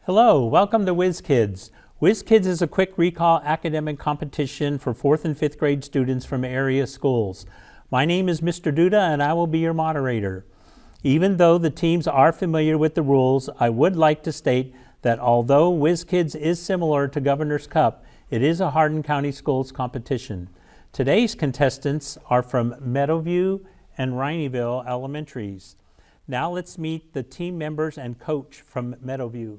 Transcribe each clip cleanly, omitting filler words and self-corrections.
Hello, welcome to Whiz Kids. Whiz Kids is a quick recall academic competition for 4th and 5th grade students from area schools. My name is Mr. Duda and I will be your moderator. Even though the teams are familiar with the rules, I would like to state that although Whiz Kids is similar to Governor's Cup, it is a Hardin County Schools competition. Today's contestants are from Meadowview and Rineyville Elementaries. Now let's meet the team members and coach from Meadowview.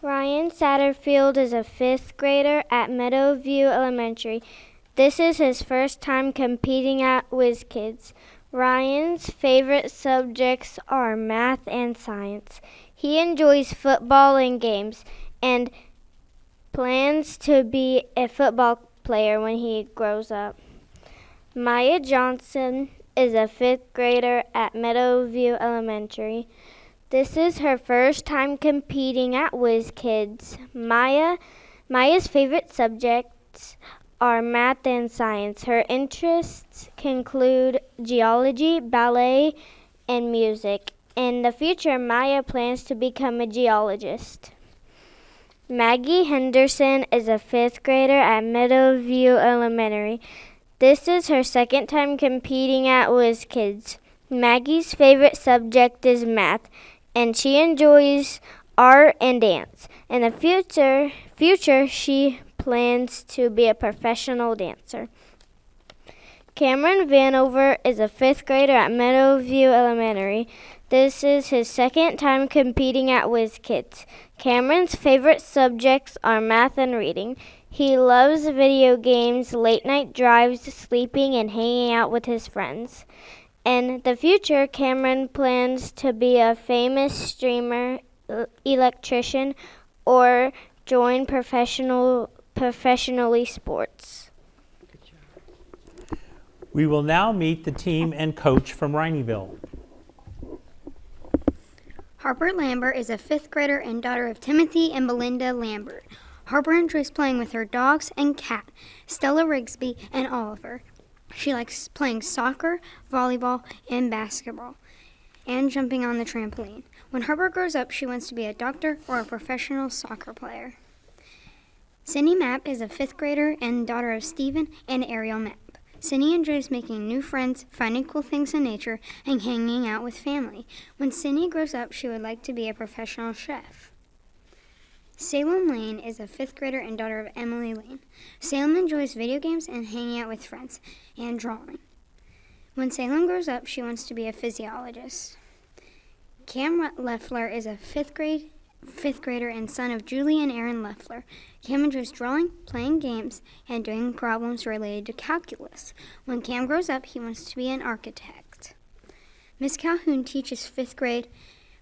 Ryan Satterfield is a 5th grader at Meadowview Elementary. This is his first time competing at Whiz Kids. Ryan's favorite subjects are math and science. He enjoys football and games and plans to be a football player when he grows up. Maya Johnson is a 5th grader at Meadowview Elementary. This is her first time competing at Whiz Kids. Maya's favorite subjects are math and science. Her interests include geology, ballet, and music. In the future, Maya plans to become a geologist. Maggie Henderson is a 5th grader at Meadowview Elementary. This is her second time competing at Whiz Kids. Maggie's favorite subject is math, and she enjoys art and dance. In the future, she plans to be a professional dancer. Cameron Vanover is a 5th grader at Meadowview Elementary. This is his second time competing at Whiz Kids. Cameron's favorite subjects are math and reading. He loves video games, late night drives, sleeping, and hanging out with his friends. In the future, Cameron plans to be a famous streamer, electrician, or join professionally sports. Good job. We will now meet the team and coach from Rineyville. Harper Lambert is a 5th grader and daughter of Timothy and Belinda Lambert. Harper enjoys playing with her dogs and cat, Stella Rigsby and Oliver. She likes playing soccer, volleyball, and basketball, and jumping on the trampoline. When Harper grows up, she wants to be a doctor or a professional soccer player. Cindy Mapp is a 5th grader and daughter of Stephen and Ariel Mapp. Cindy enjoys making new friends, finding cool things in nature, and hanging out with family. When Cindy grows up, she would like to be a professional chef. Salem Lane is a 5th grader and daughter of Emily Lane. Salem enjoys video games and hanging out with friends and drawing. When Salem grows up, she wants to be a physiologist. Cam Leffler is a 5th grader and son of Julie and Aaron Leffler. Cam enjoys drawing, playing games, and doing problems related to calculus. When Cam grows up, he wants to be an architect. Miss Calhoun teaches 5th grade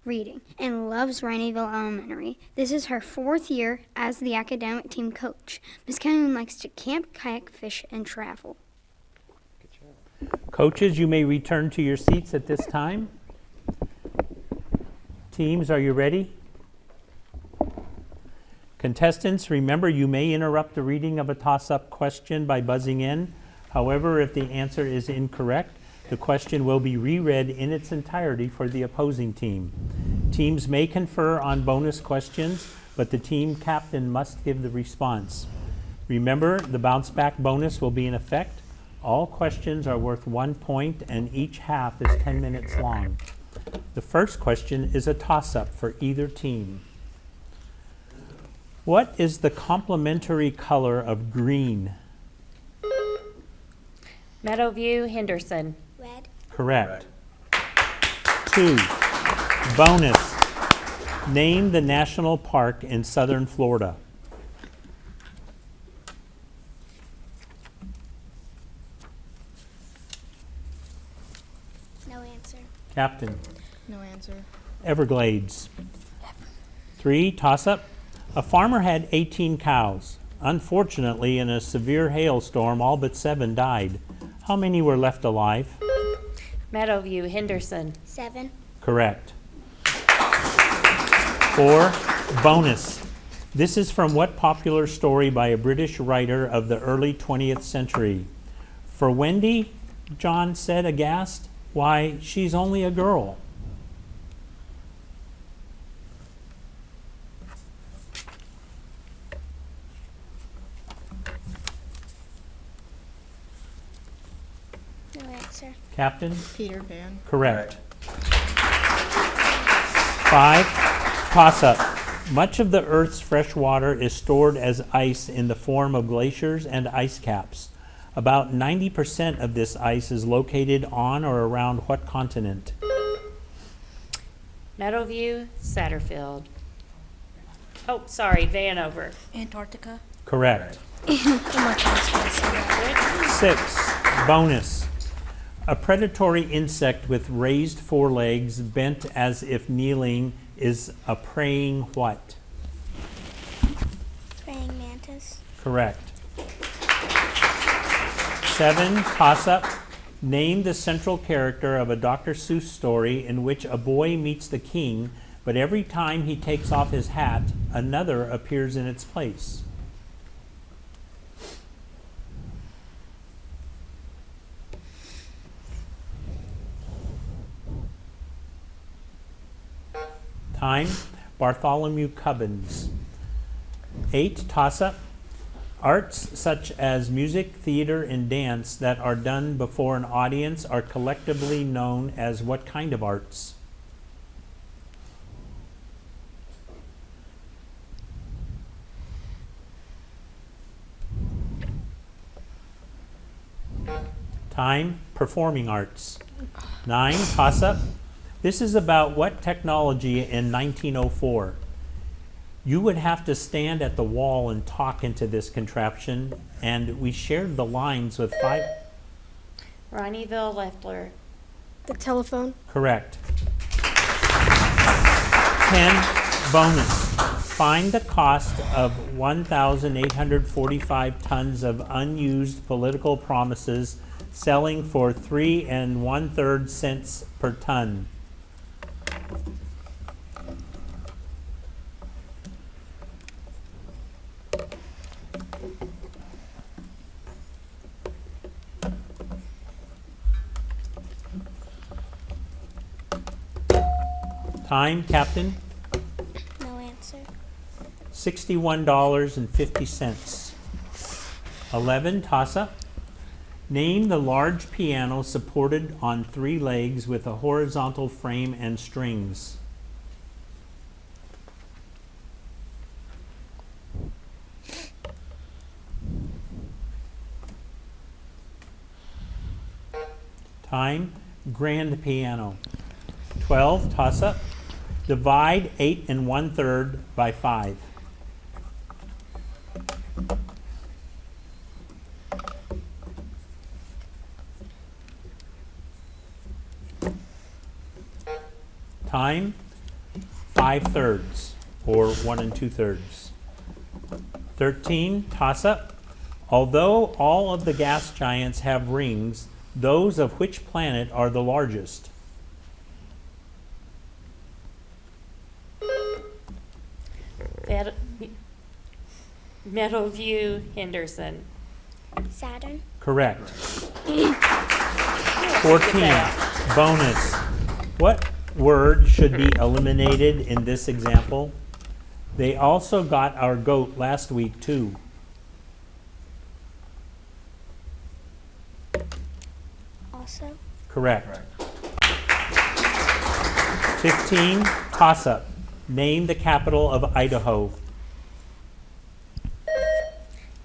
reading and loves Rineyville Elementary. This is her 4th year as the academic team coach. Miss Calhoun likes to camp, kayak, fish, and travel. Good job. Coaches, you may return to your seats at this time. Teams, are you ready? Contestants, remember you may interrupt the reading of a toss-up question by buzzing in. However, if the answer is incorrect, the question will be reread in its entirety for the opposing team. Teams may confer on bonus questions, but the team captain must give the response. Remember, the bounce back bonus will be in effect. All questions are worth 1 point and each half is 10 minutes long. The first question is a toss-up for either team. What is the complementary color of green? Meadowview, Henderson. Red. Correct. 2. Bonus. Name the national park in southern Florida. No answer. Captain. No answer. Everglades. 3. Toss-up. A farmer had 18 cows. Unfortunately, in a severe hailstorm, all but 7 died. How many were left alive? Meadowview, Henderson. 7. Correct. 4. Bonus. This is from what popular story by a British writer of the early 20th century? For Wendy, John said aghast, why, she's only a girl. answer. Captain? Peter Pan. Correct. 5, toss-up. Much of the Earth's fresh water is stored as ice in the form of glaciers and ice caps. About 90% of this ice is located on or around what continent? Meadowview, Satterfield. Oh, sorry, Vanover. Antarctica. Correct. Oh my gosh, I said that. 6, bonus. A predatory insect with raised forelegs bent as if kneeling is a praying what? Praying mantis. Correct. 7, toss-up. Name the central character of a Dr. Seuss story in which a boy meets the king, but every time he takes off his hat, another appears in its place. Time, Bartholomew Cubbins. 8, toss-up. Arts such as music, theater, and dance that are done before an audience are collectively known as what kind of arts? Time, performing arts. 9, toss-up. This is about what technology in 1904? You would have to stand at the wall and talk into this contraption, and we shared the lines with 5. Rineyville, Leffler. The telephone. Correct. 10, bonus. Find the cost of 1,845 tons of unused political promises selling for 3 1/3 cents per ton. Time, Captain? No answer. $61.50. 11, toss-up. Name the large piano supported on 3 legs with a horizontal frame and strings. Time, grand piano. 12, toss-up. Divide 8 1/3 by 5. Time, 5/3, or 1 2/3. 13, toss-up. Although all of the gas giants have rings, those of which planet are the largest? Meadowview, Henderson. Saturn. Correct. 14, bonus. What word should be eliminated in this example? They also got our goat last week too. Also. Correct. 15, toss-up. Name the capital of Idaho.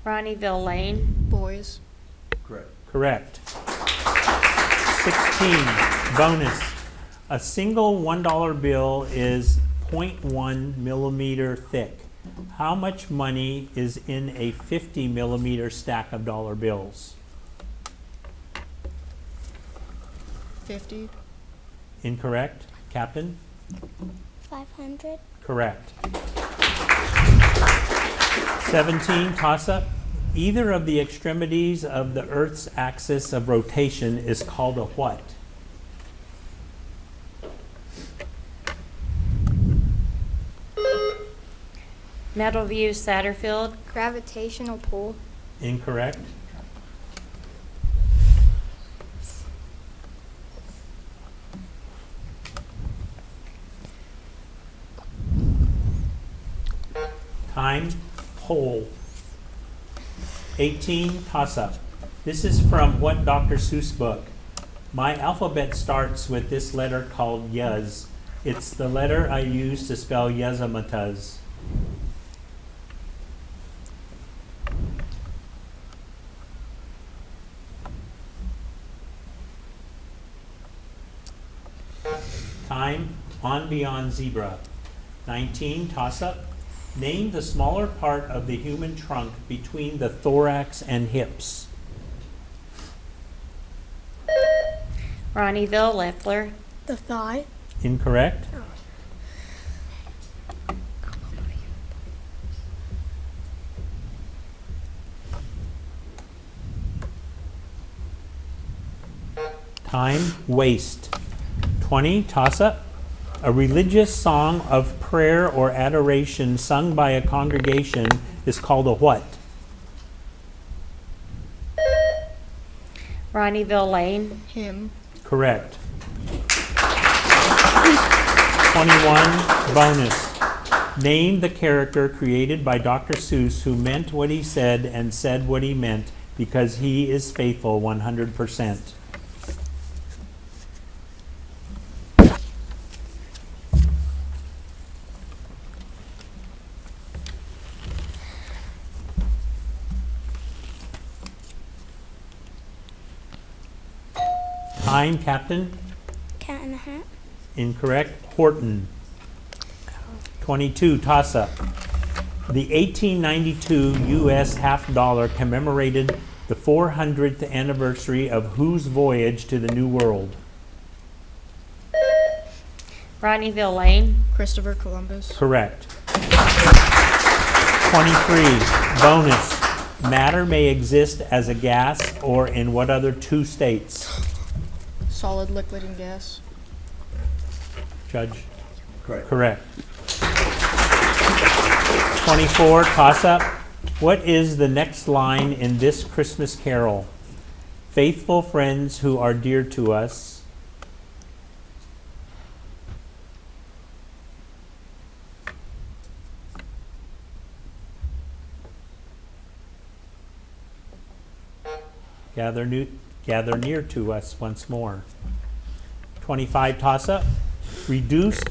Ronnieville Lane. Boys. Correct. 16, bonus. A single $1 bill is 0.1 millimeter thick. How much money is in a 50 millimeter stack of dollar bills? 50. Incorrect. Captain? 500. Correct. 17, toss-up. Either of the extremities of the Earth's axis of rotation is called a what? Meadowview, Satterfield. Gravitational pull. Incorrect. Time, pole. 18, toss-up. This is from what Dr. Seuss book? My alphabet starts with this letter called Yuz. It's the letter I use to spell Yazamatuz. Time, on beyond zebra. 19, toss up. Name the smaller part of the human trunk between the thorax and hips. Rineyville, Leffler. The thigh. Incorrect. Time, waist. 20, toss up. A religious song of prayer or adoration sung by a congregation is called a what? Rineyville Lane. Hymn. Correct. 21, bonus. Name the character created by Dr. Seuss who meant what he said and said what he meant because he is faithful 100%. Time, Captain. Cat in a hat. Incorrect. Horton. 22, toss up. The 1892 U.S. half dollar commemorated the 400th anniversary of whose voyage to the New World? Rineyville Lane. Christopher Columbus. Correct. 23, bonus. Matter may exist as a gas or in what other two states? Solid, liquid, and gas. Judge? Correct. 24, toss up. What is the next line in this Christmas carol? Faithful friends who are dear to us. Gather near to us once more. 25, toss up. Reduce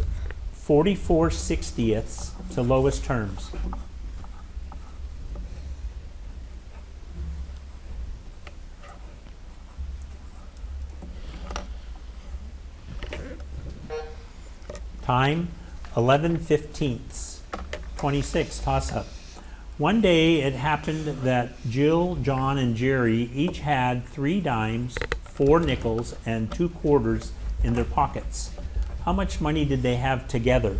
44/60ths to lowest terms. Time, 11/15. 26, toss up. One day it happened that Jill, John, and Jerry each had 3 dimes, 4 nickels, and 2 quarters in their pockets. How much money did they have together?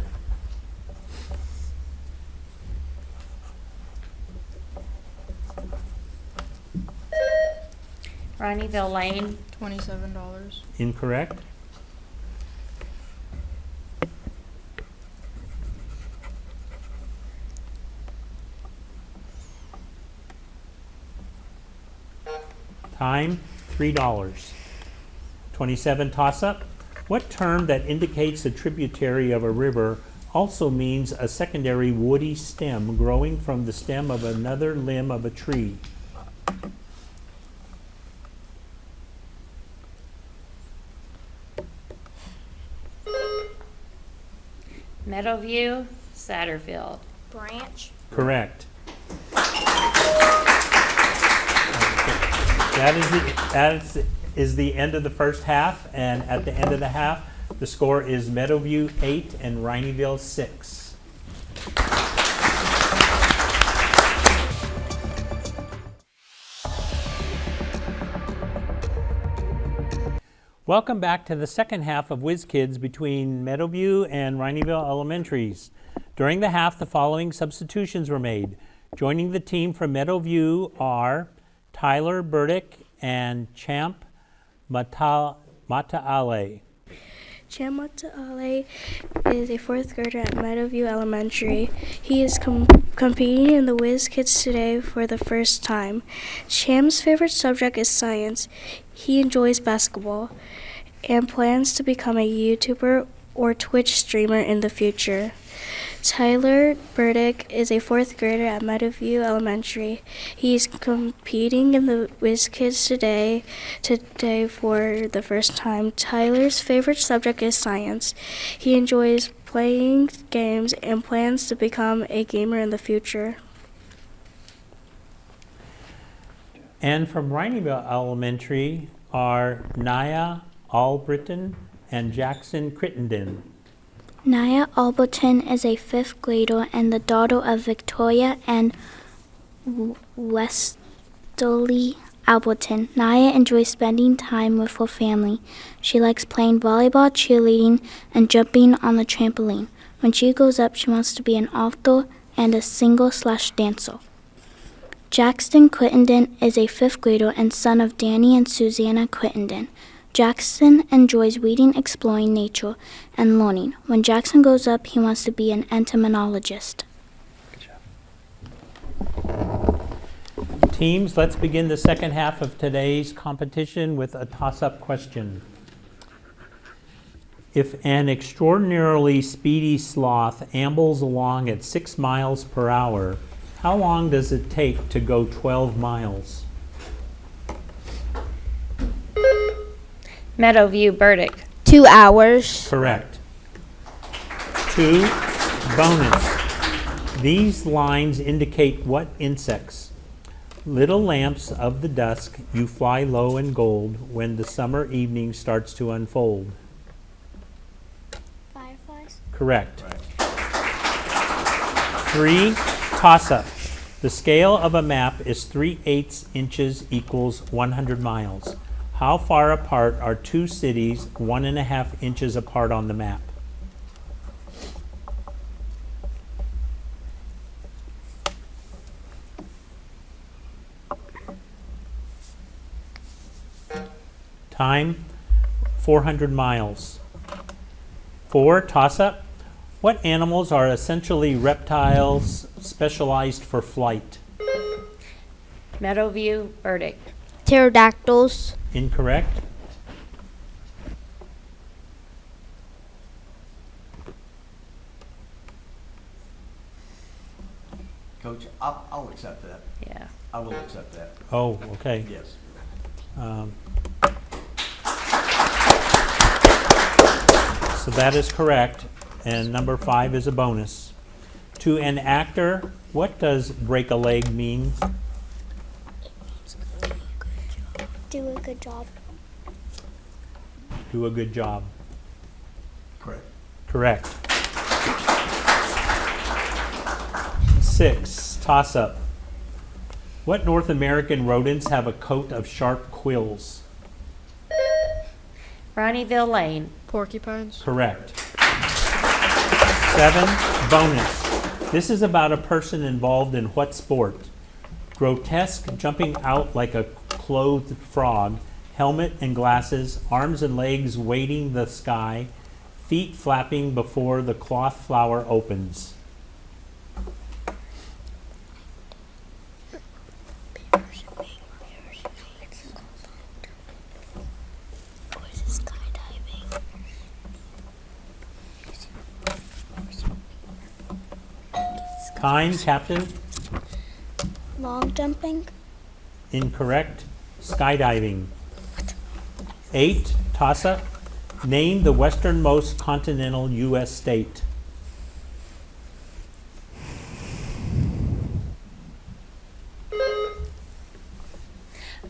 Rineyville Lane. $27. Incorrect. Time, $3. 27, toss up. What term that indicates a tributary of a river also means a secondary woody stem growing from the stem of another limb of a tree? Meadowview, Satterfield. Branch. Correct. That is the end of the first half, and at the end of the half, the score is Meadowview 8 and Rineyville 6. Welcome back to the second half of Whiz Kids between Meadowview and Rineyville Elementaries. During the half, the following substitutions were made. Joining the team from Meadowview are Tyler Burdick and Champ Mata'ale. Champ Mata'ale is a 4th grader at Meadowview Elementary. He is competing in the Whiz Kids today for the first time. Champ's favorite subject is science. He enjoys basketball and plans to become a YouTuber or Twitch streamer in the future. Tyler Burdick is a fourth grader at Meadowview Elementary. He's competing in the Whiz Kids today for the first time. Tyler's favorite subject is science. He enjoys playing games and plans to become a gamer in the future. And from Rineyville Elementary are Naya Albritton and Jackson Crittenden. Naya Albritton is a fifth grader and the daughter of Victoria and Westerly Albritton. Naya enjoys spending time with her family. She likes playing volleyball, cheerleading, and jumping on the trampoline. When she grows up, she wants to be an author and a singer/dancer. Jackson Crittenden is a fifth grader and son of Danny and Susanna Crittenden. Jackson enjoys reading, exploring nature, and learning. When Jackson grows up, he wants to be an entomologist. Teams, let's begin the second half of today's competition with a toss-up question. If an extraordinarily speedy sloth ambles along at 6 miles per hour, how long does it take to go 12 miles? Meadowview Burdick. 2 hours. Correct. 2, bonus. These lines indicate what insects? Little lamps of the dusk, you fly low and gold when the summer evening starts to unfold. Fireflies? Correct. 3, toss-up. The scale of a map is 3/8 inches equals 100 miles. How far apart are two cities 1.5 inches apart on the map? Time, 400 miles. 4, toss-up. What animals are essentially reptiles specialized for flight? Meadowview Burdick. Pterodactyls. Incorrect. Coach, I'll accept that. Yeah. I will accept that. Oh, okay. Yes. So that is correct, and number 5 is a bonus. To an actor, what does break a leg mean? Do a good job. Do a good job. Correct. Correct. 6, toss-up. What North American rodents have a coat of sharp quills? Rineyville Lane. Porcupines. Correct. 7, bonus. This is about a person involved in what sport? Grotesque, jumping out like a clothed frog, helmet and glasses, arms and legs weighting the sky, feet flapping before the cloth flower opens. Time, Captain? Long jumping. Incorrect. Skydiving. 8, toss-up. Name the westernmost continental U.S. state.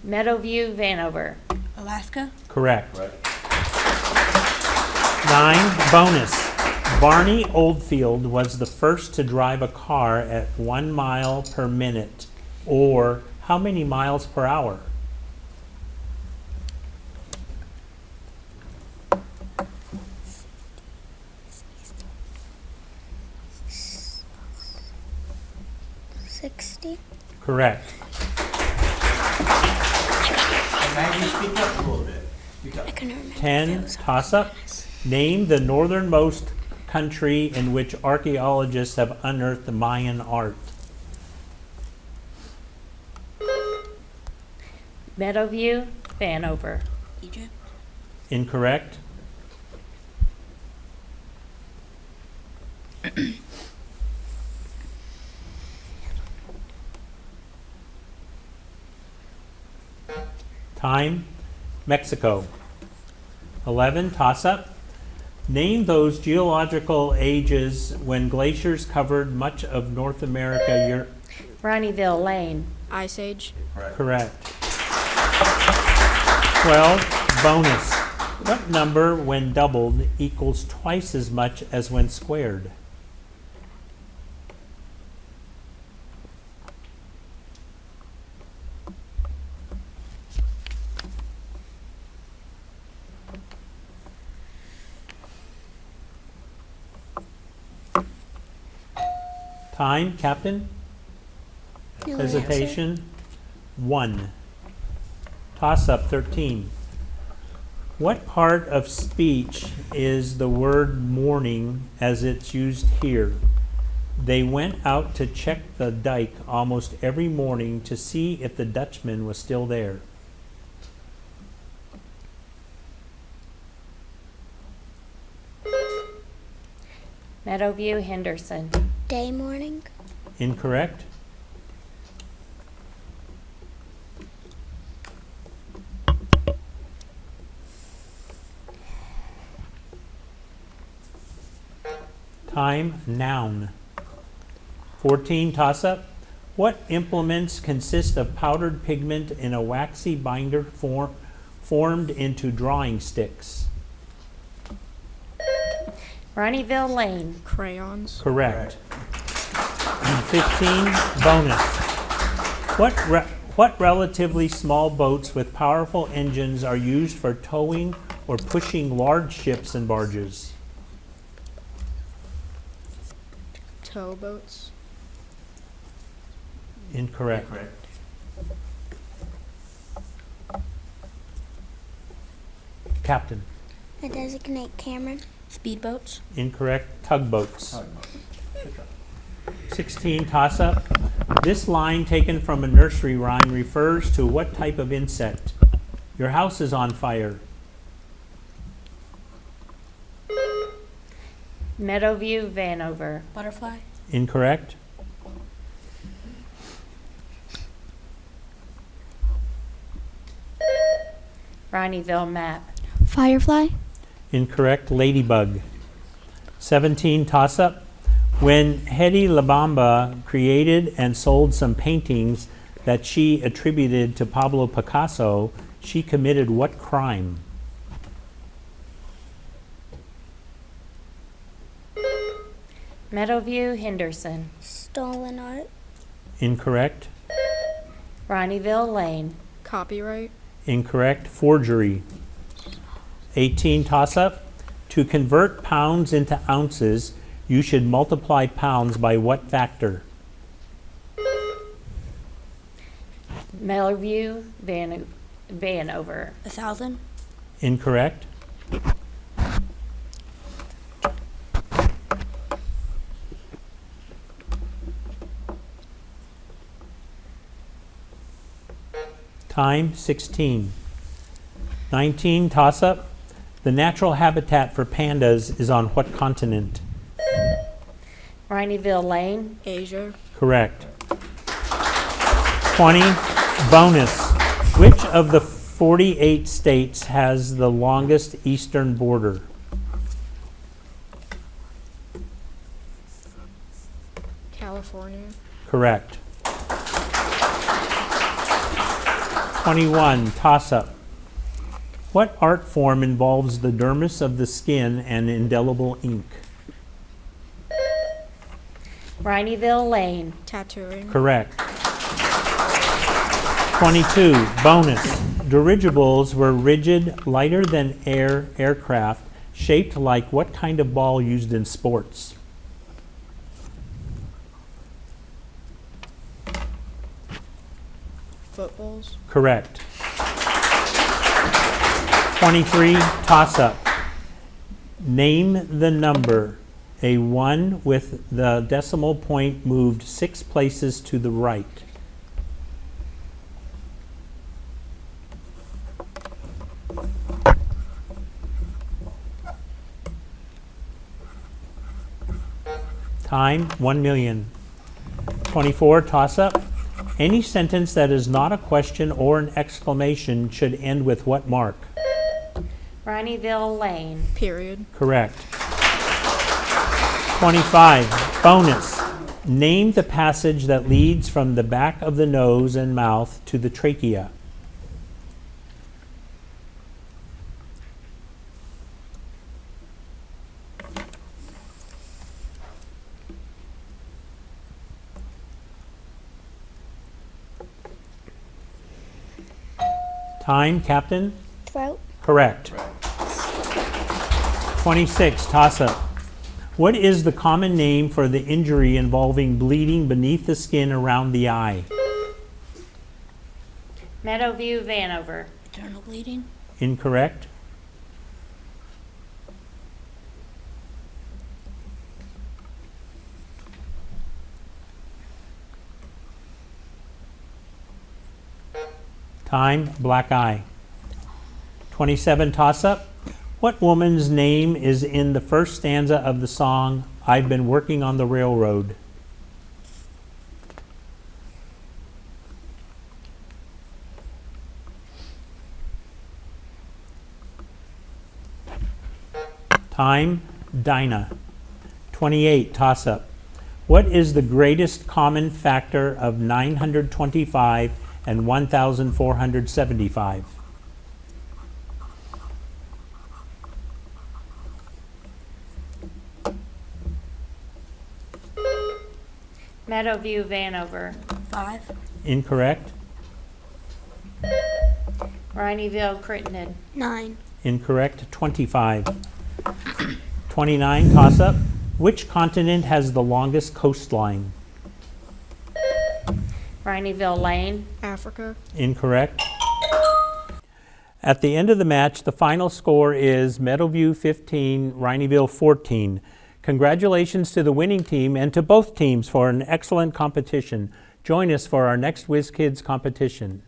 Meadowview Vanover. Alaska. Correct. Right. 9, bonus. Barney Oldfield was the first to drive a car at 1 mile per minute, or how many miles per hour? Correct. Maggie, speak up a little bit. Speak up. 10, toss-up. Name the northernmost country in which archaeologists have unearthed the Mayan art. Meadowview Vanover. Egypt. Incorrect. Time, Mexico. 11, toss-up. Name those geological ages when glaciers covered much of North America. Rineyville Lane. Ice Age. Correct. 12, bonus. What number, when doubled, equals twice as much as when squared? Time, Captain? Hesitation? 1. Toss-up, 13. What part of speech is the word morning as it's used here? They went out to check the dike almost every morning to see if the Dutchman was still there. Meadowview Henderson. Day morning. Incorrect. Time, noun. 14, toss-up. What implements consist of powdered pigment in a waxy binder formed into drawing sticks? Rineyville Lane. Crayons. Correct. 15, bonus. What relatively small boats with powerful engines are used for towing or pushing large ships and barges? Towboats. Incorrect. Captain. A designate Cameron. Speedboats. Incorrect. Tugboats. 16, toss-up. This line taken from a nursery rhyme refers to what type of insect? Your house is on fire. Meadowview Vanover. Butterfly. Incorrect. Rineyville Map. Firefly. Incorrect. Ladybug. 17, toss-up. When Hedy Labamba created and sold some paintings that she attributed to Pablo Picasso, she committed what crime? Meadowview Henderson. Stolen art. Incorrect. Rineyville Lane. Copyright. Incorrect. Forgery. 18, toss-up. To convert pounds into ounces, you should multiply pounds by what factor? Meadowview Vanover. 1,000. Incorrect. Time, 16. 19, toss-up. The natural habitat for pandas is on what continent? Rineyville Lane. Asia. Correct. 20, bonus. Which of the 48 states has the longest eastern border? California. Correct. 21, toss-up. What art form involves the dermis of the skin and indelible ink? Rineyville Lane. Tattooing. Correct. 22, bonus. Dirigibles were rigid, lighter than air aircraft, shaped like what kind of ball used in sports? Footballs. Correct. 23, toss-up. Name the number. A 1 with the decimal point moved 6 places to the right. Time, 1 million. 24, toss-up. Any sentence that is not a question or an exclamation should end with what mark? Rineyville Lane. Period. Correct. 25, bonus. Name the passage that leads from the back of the nose and mouth to the trachea. Time, Captain? Throat. Correct. 26, toss-up. What is the common name for the injury involving bleeding beneath the skin around the eye? Meadowview, Vanover. Internal bleeding. Incorrect. Time, black eye. 27, toss-up. What woman's name is in the first stanza of the song, I've Been Working on the Railroad? Time, Dinah. 28, toss-up. What is the greatest common factor of 925 and 1,475? Meadowview, Vanover. 5. Incorrect. Rineyville, Crittenden. 9. Incorrect. 25. 29, toss-up. Which continent has the longest coastline? Rineyville Lane. Africa. Incorrect. At the end of the match, the final score is Meadowview 15, Rineyville 14. Congratulations to the winning team and to both teams for an excellent competition. Join us for our next Whiz Kids competition.